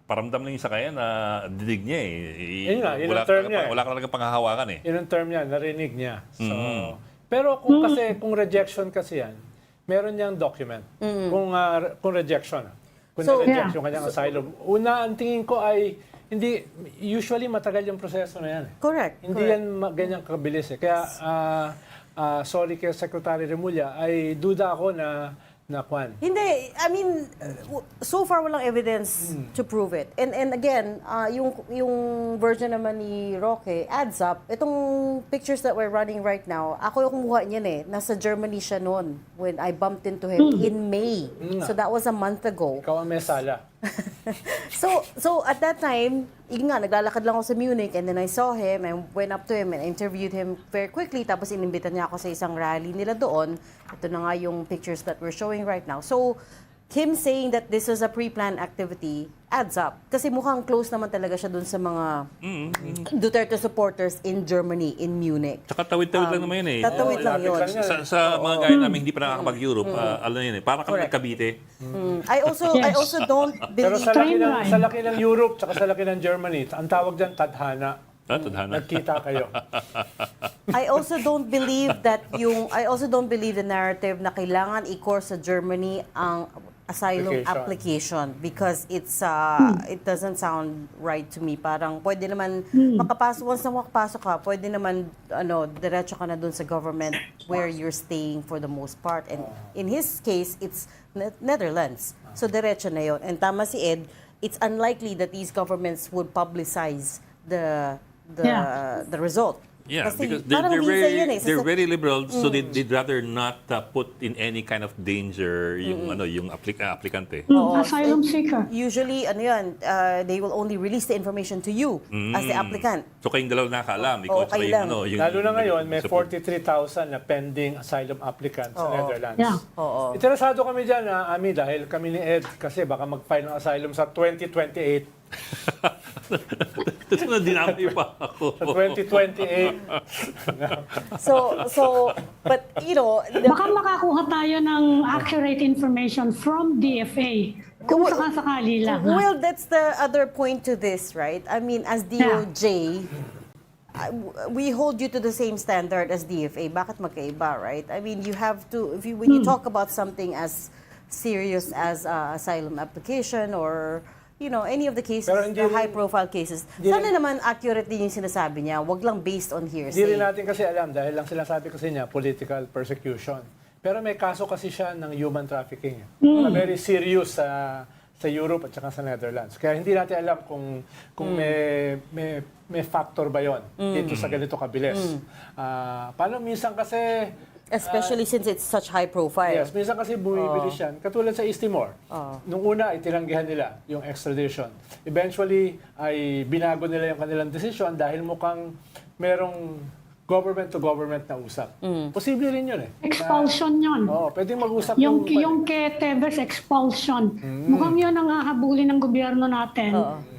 paramdam lang yung sa kanya na didig niya eh. Yun nga, yun ang Wala term ka- niya eh. Wala ka talagang panghahawakan eh. Yun ang term niya, narinig niya. So, pero kung rejection kasi yan, meron niyang document. Kung rejection. Kung So, na-reject yeah. yung kanyang asylum. Una, ang tingin ko ay, usually matagal yung proseso na yan. Correct. Hindi correct. yan ganyan kabilis eh. Kaya, sorry kay Secretary Remulla, ay duda ako na kwan. Hindi, I mean, so far walang evidence to prove it. And again, yung version naman ni Roque adds up. Itong pictures that we're running right now, ako yung kumuha niyan eh. Nasa Germany siya noon when I bumped into him in May. So that was a month ago. Ikaw ang may sala. So at that time, yun nga, naglalakad lang ako sa Munich and then I saw him and went up to him and interviewed him very quickly. Tapos inimbitan niya ako sa isang rally nila doon. Ito na nga yung pictures that we're showing right now. So, him saying that this was a pre-planned activity adds up. Kasi mukhang close naman talaga siya dun sa mga Duterte supporters in Germany, in Munich. Tsaka tawid-tawid lang naman yun eh. Tatawid lang lapit yun. lang yan. Sa mga gaya namin hindi pa nakakapag-Europe, alam yun eh. Para kami Correct. nagkabite. I also don't Pero believe... sa laki ng Europe, tsaka sa laki ng Germany, ang tawag dyan, tadhana. Tadhana. Nagkita kayo. I also don't believe the narrative na kailangan i-course sa Germany ang asylum application because it doesn't sound right to me. Parang pwede naman once na makapasok ka, pwede naman diretso ka na dun sa government where you're staying for the most part. And in his case, it's Netherlands. So diretso na yun. And tama si Ed, it's unlikely that these governments would publicize the result. Yeah, Kasi because parang visa yun eh. they're very liberal, so they'd rather not put in any kind of danger yung aplikante. Asylum seeker. Usually, they will only release the information to you as the applicant. So kayong dalawa nakakaalam, ikaw Oo, at saka kayo lang. yung Lalo na ngayon, may support. 43,000 na pending asylum applicants sa Netherlands. Yeah. Oo. Interesado kami dyan, Ami, dahil kami ni Ed, kasi baka mag-file ng asylum sa 2028. Ito na dinamay pa ako. Sa 2028. But Baka makakuha tayo ng accurate information from DFA. Kung sakasakali lang. well, that's the other point to this, right? I mean, as DOJ, we hold you to the same standard as DFA. Bakit magkaiba, right? I mean, you have to, when you talk about something as serious as asylum application or any of the cases, Pero hindi the rin- high-profile cases, hindi sana rin- naman accurate din yung sinasabi niya. Wag lang based on Hindi hearsay. rin natin kasi alam, dahil lang sinasabi kasi niya, political persecution. Pero may kaso kasi siya ng human trafficking. Na very serious sa Europe at saka sa Netherlands. Kaya hindi natin alam kung may factor ba yon dito sa ganito kabilis. Paano minsan kasi... Especially since it's such high profile. Yes, minsan kasi bumibilis yan. Katulad sa East Timor. Nung una, itinanggihan nila yung extradition. Eventually, ay binago nila yung kanilang decision dahil mukhang merong government-to-government na usap. Posible rin yun eh. Expulsion yun. Pwedeng mag-usap Yung kay Tevez expulsion. Mukhang yun ang hahabulin ng gobyerno natin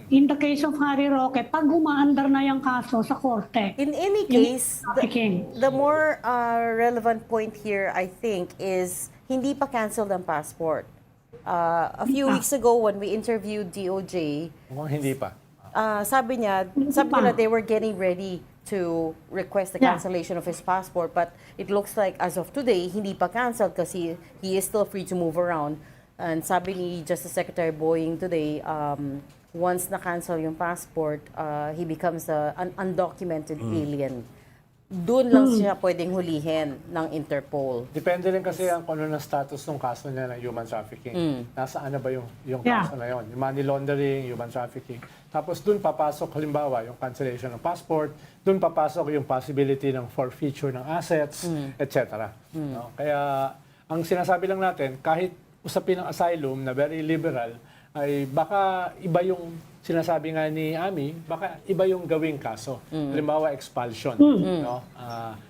in the case of Harry Roque, pag umaandar na yung kaso sa korte, In any case, trafficking. the more relevant point here, I think, is hindi pa canceled ang passport. A few weeks ago, when we interviewed DOJ, Mukhang hindi pa. sabi nila they were getting ready to request the Yeah. cancellation of his passport, but it looks like as of today, hindi pa canceled kasi he is still free to move around. And sabi ni Justice Secretary Boying today, once na-cancel yung passport, he becomes an undocumented alien. Doon lang siya pwedeng hulihin ng Interpol. Depende rin kasi ang kung ano ng status ng kaso niya ng human trafficking. Nasaan na ba yung Yeah. kaso na yun? Yung money laundering, human trafficking. Tapos doon papasok halimbawa yung cancellation ng passport, doon papasok yung possibility ng forfeiture ng assets, etc. No? Kaya ang sinasabi lang natin, kahit usapin ng asylum na very liberal, ay baka iba yung sinasabi nga ni Ami, baka iba yung gawing kaso. Halimbawa, expulsion. No?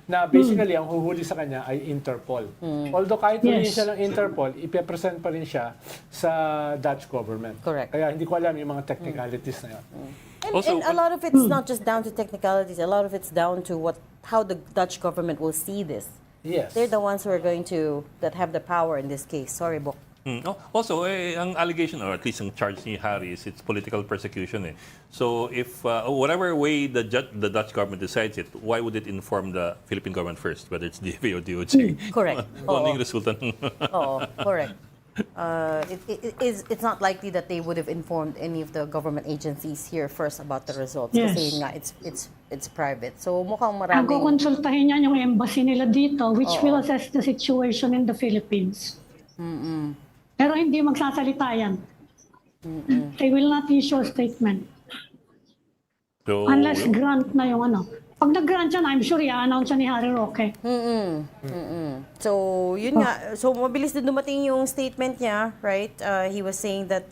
Na basically, ang huhuli sa kanya ay Interpol. Although kahit huliin Yes. siya ng Interpol, ipepresent pa rin siya sa Dutch government. Correct. Kaya hindi ko alam yung mga technicalities na yun. And a lot of it's not just down to technicalities. A lot of it's down to how the Dutch government will see this. Yes. They're the ones who are going to that have the power in this case. Sorry, Bok. Also, ang allegation, or at least ang charge ni Harry, is it's political persecution. So, if whatever way the Dutch government decides it, why would it inform the Philippine government first, whether it's DFA or DOJ? Correct. Kung ano yung resulta ng... Oo, correct. It's not likely that they would have informed any of the government agencies here first about the results. Yes. Kasi nga, it's private. So, mukhang Ang maraming... kukonsultahin niyan yung embassy nila dito, which will assess the situation in the Philippines. Pero hindi magsasalita yan. They will not issue a statement. So, Unless grant na yung ano. Pag nag-grant yan, I'm sure i-announce yan ni Harry Roque. So, yun nga. So, mabilis din dumating yung statement niya, right? He was saying that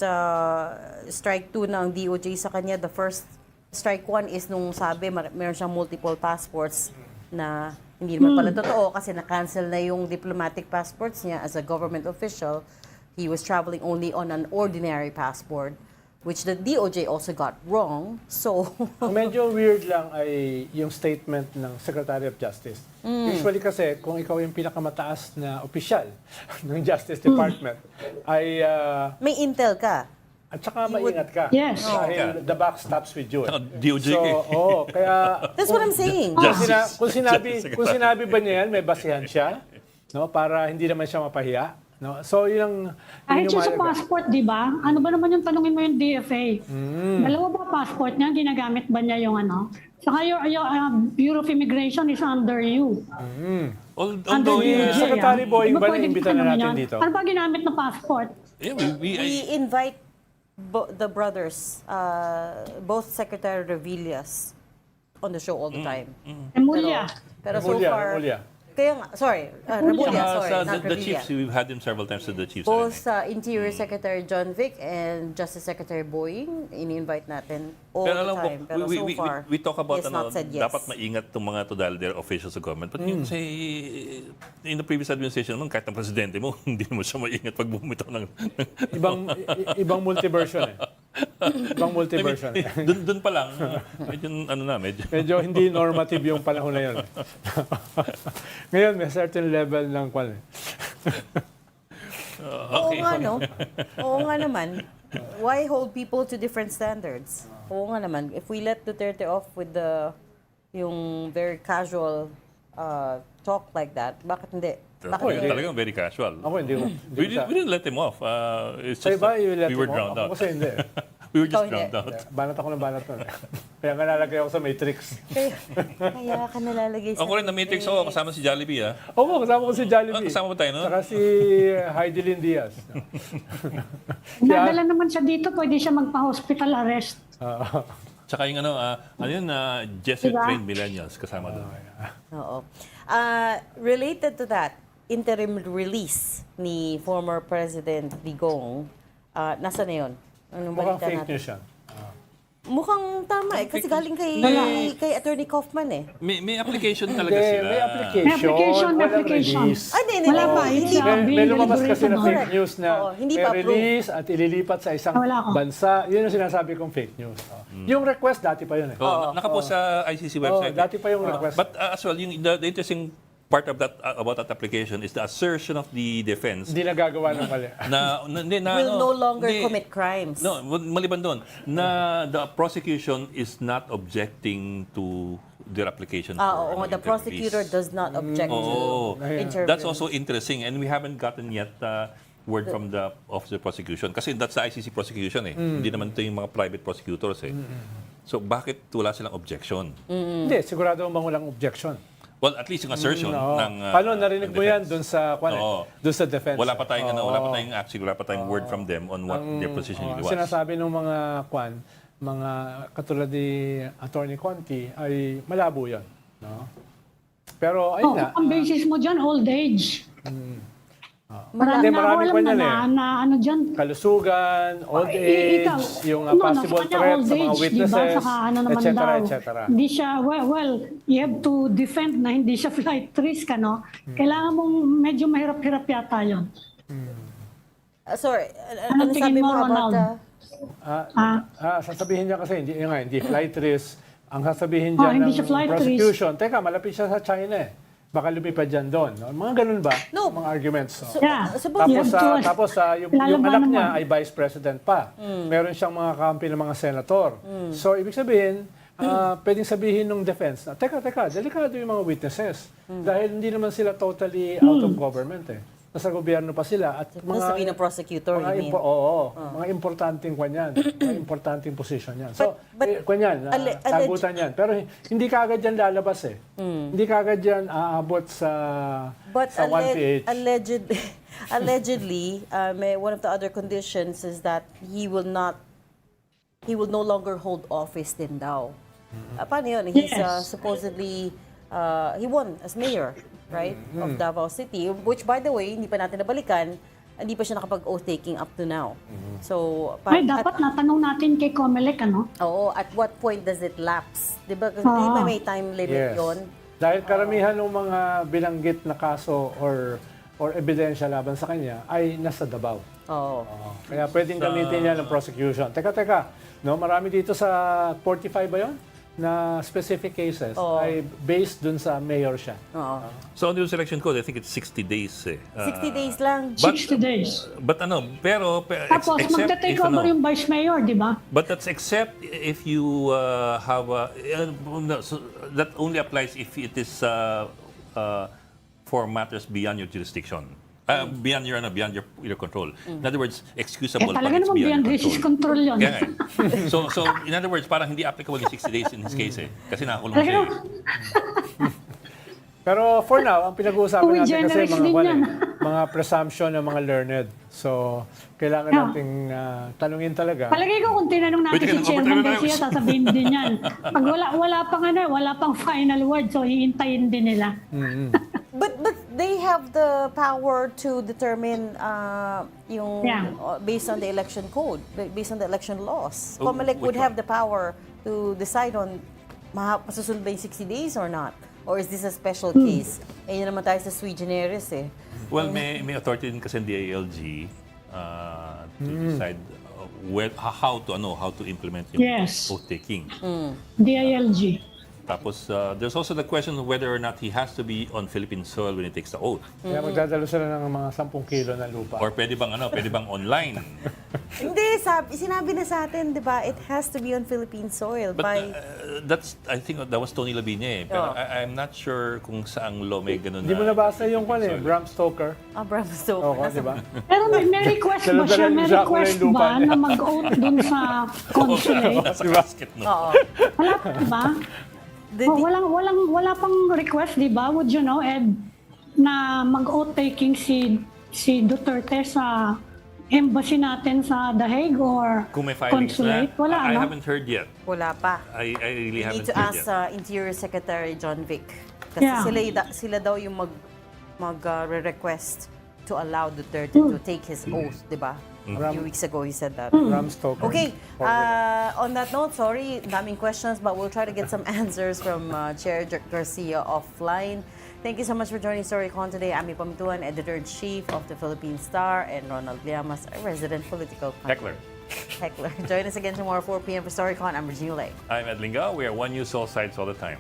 strike 2 ng DOJ sa kanya, the first strike 1 is nung sabi, meron siyang multiple passports na hindi naman pala totoo kasi na-cancel na yung diplomatic passports niya as a government official. He was traveling only on an ordinary passport, which the DOJ also got wrong. So, Ang medyo weird lang ay yung statement ng Secretary of Justice. Usually kasi, kung ikaw yung pinakamataas na opisyal ng Justice Department, ay may intel ka. at saka maingat ka. Yes. Dahil the buck stops with you. DOJ So, ka eh. kaya That's what I'm saying. kung sinabi ba niya yan, may basihan siya, no, para hindi naman siya mapahiya. No? So, yun Kahit yung siya sa mahalaga. passport, di ba? Ano ba naman yung tanungin mo yung DFA? Dalawa ba passport niya? Ginagamit ba niya yung ano? Saka your Bureau of Immigration is under you. Although, yung DOJ, Secretary Boying Di ba pwedeng naimbita na tanungin natin yan? dito? Ano ba ginamit na passport? We invite the brothers, both Secretary Revillas, on the show all the time. Emulia. Pero so Remulla, far, Remulla. kaya nga, sorry, Remulla, sorry, not the Revilla. chiefs, we've had them several times to the chiefs. Both Interior Secretary John Vic and Justice Secretary Boying, ini-invite natin all Pero the alam mo, time. Pero so far, we talk about he has not said yes. dapat maingat itong mga to dahil they're officials of government. But yun say, in the previous administration naman, kahit ang presidente mo, hindi mo siya maingat pag bumitaw ng... Ibang multiversion eh. Ibang multiversion. Doon pa lang, medyo medyo... Medyo hindi normative yung panahon na yun. Ngayon, may certain level ng kwan. Oo nga, no? Oo nga naman. Why hold people to different standards? Oo nga naman. If we let Duterte off with yung very casual talk like that, bakit hindi? Bakit hindi? Talagang very casual. Ako hindi ko. We didn't let him off. It's Sa just iba, you let we were him drowned off. out. Ako kasi hindi. We were just Ikaw hindi. drowned out. Banat ako ng banat nun. Kaya nga nalagay ako sa Matrix. Kaya ka nalalagay sa... Ako rin na Matrix ako, kasama si Jollibee ah. Oo, kasama ko si Jollibee. Kasama ba tayo, no? Saka si Heidi Lynn Diaz. Nadala naman siya dito, pwede siya magpa-hospital arrest. Tsaka yung Jesuit Diba? trained millennials kasama doon. Oo. Related to that, interim release ni former President Digong, nasa na yun? Anong Mukhang balita fake natin? news yan. Mukhang tama eh. Kasi galing kay Attorney Kaufman eh. May application talaga Hindi, sila. may application. May application, may walang application. release. Hindi. Wala pa, Hindi it's pa. May lumabas kasi na deliberated fake Correct. news na Oo, hindi may pa approved. release at ililipat sa isang Wala ako. bansa. Yun yung sinasabi kong fake news. Yung request, dati pa yun eh. Nakapost sa ICC Oh, website. dati pa yung request. But as well, the interesting part of that about that application is the assertion of the defense Hindi nagagawa ng mali. Will no longer commit crimes. No, maliban doon, na the prosecution is not objecting to their application. Oo, the prosecutor does not object Oh, to interview. that's also interesting, and we haven't gotten yet word from the Office of Prosecution. Kasi that's the ICC prosecution eh. Hindi naman ito yung mga private prosecutors eh. So bakit wala silang objection? Hindi, sigurado bang walang objection. Well, at least yung assertion Oo. ng Paano narinig mo yan defense. doon sa Oo. doon sa defense? Wala pa tayong Oo. wala pa tayong actually wala pa tayong word from them on what their position Oo, really was. sinasabi ng mga katulad ni Attorney Conti ay malabo 'yon, no? Pero ayun Oh, nga. ang basis mo dyan, old age. Hindi, Marami na ako maraming alam kanya na ano dyan. Kalusugan, old age, Ikaw, yung sa possible kanya threat old sa mga age, witnesses, diba? Saka ano naman etc. daw. etc. Hindi siya, well, you have to defend na hindi siya flight risk, ano? Kailangan mong medyo mahirap-hirap yata yun. Sorry, Ano ano tingin sabi mo, mo about Ronald? Sasabihin niya kasi hindi flight risk. Ang sasabihin Oh, dyan hindi ng siya flight prosecution, teka, malapit siya sa China eh. Baka lumipad dyan doon. No? Mga ganun ba? No. Mga arguments. No? Yeah. Suppose You Tapos, have to- yung lalabanan anak mo. niya ay vice president pa. Meron siyang mga kampi ng mga senator. So, ibig sabihin, pwedeng sabihin ng defense na, teka, delikado yung mga witnesses. Dahil hindi naman sila totally out of government eh. Nasa gobyerno pa sila. At sabihin ng prosecutor, you mean? mga importanteng kwanyan. Mga importanteng position yan. So, But- kwanyan, sagutan yan. Pero hindi kaagad yan lalabas eh. Hindi kaagad yan aabot sa, But sa 1PH. allegedly, one of the other conditions is that he will no longer hold office din daw. Paano yun? He's Yes. supposedly, he won as mayor, right, of Davao City, which by the way, hindi pa natin nabalikan, hindi pa siya nakapag-oath-taking up to now. So, Ay, dapat natanong natin kay Comelec, ano? Oo, at what point does it lapse? Di ba? Kasi di ba may time limit yun? Dahil karamihan ng mga binanggit na kaso or ebidensya laban sa kanya ay nasa Davao. Oo. Kaya pwedeng gamitin niya ng prosecution. Teka. No, marami dito sa 45 ba 'yon? Na specific cases ay based dun sa mayor siya. Oo. So on the selection code, I think it's 60 days eh. 60 days lang. 60 days. But Tapos, except magta-take if, over yung vice mayor, di ba? But that's except if you have no, so that only applies if it is for matters beyond your jurisdiction. Beyond your control. In other words, excusable pag Talaga it's naman beyond beyond your resist control. control yun. Kaya nga eh. So in other words, parang hindi applicable yung 60 days in his case eh. Kasi nakakulong Talaga siya naman. eh. Pero for now, ang pinag-uusapan Uy, natin kasi generous mga din yan. mga presumption ng mga learned. So, kailangan nating tanungin talaga. Palagay ko kung tinanong natin Pwede ka si ng Chairman overtime Garcia, sasabihin din yan. Pag wala pang final word, so hihintayin din nila. But they have the power to determine yung based on the election code, based on the election laws. Oh, COMELEC would which have one? the power to decide on masusunod ba yung 60 days or not. Or is this a special case? Eh, yun naman tayo sa sui generis eh. Well, may authority din kasi ng DILG to decide how to implement yung Yes. oath-taking. DILG. Tapos, there's also the question of whether or not he has to be on Philippine soil when he takes the oath. Kaya magdadalo sila ng mga 10 kilo na lupa. Or pwede bang online? Hindi, sinabi na sa atin, di ba, it has to be on Philippine soil But by... I think that was Tony Labiña eh. Pero I'm not sure kung saang law may ganun Hindi mo nabasa yung Bram Stoker? Bram Stoker. Oo, di ba? Pero may request ba siya? May request ba na mag-oath dun sa consulate? Sa casket, no? Oo. Wala pa ba? Wala pang request, di ba? Would you know, Ed, na mag-oath taking si Duterte sa embassy natin sa The Hague or Kung may filings na, consulate? Wala, I no? haven't heard yet. Wala pa. I really You haven't need to heard ask yet. Interior Secretary John Vic. Kasi sila daw yung mag-request to allow Duterte to take his oath, di ba? A few weeks ago, he said that. Bram Stoker. Okay, Forward. on that note, sorry, daming questions, but we'll try to get some answers from Chair Garcia offline. Thank you so much for joining StoryCon today. Ami Pamituan, Editor-in-Chief of the Philippine Star, and Ronald Llamas, a resident political Heckler. Heckler. Join us again tomorrow, 4 p.m. for StoryCon. I'm Regina Lay. I'm Ed Linga. We are One News, all sides, all the time.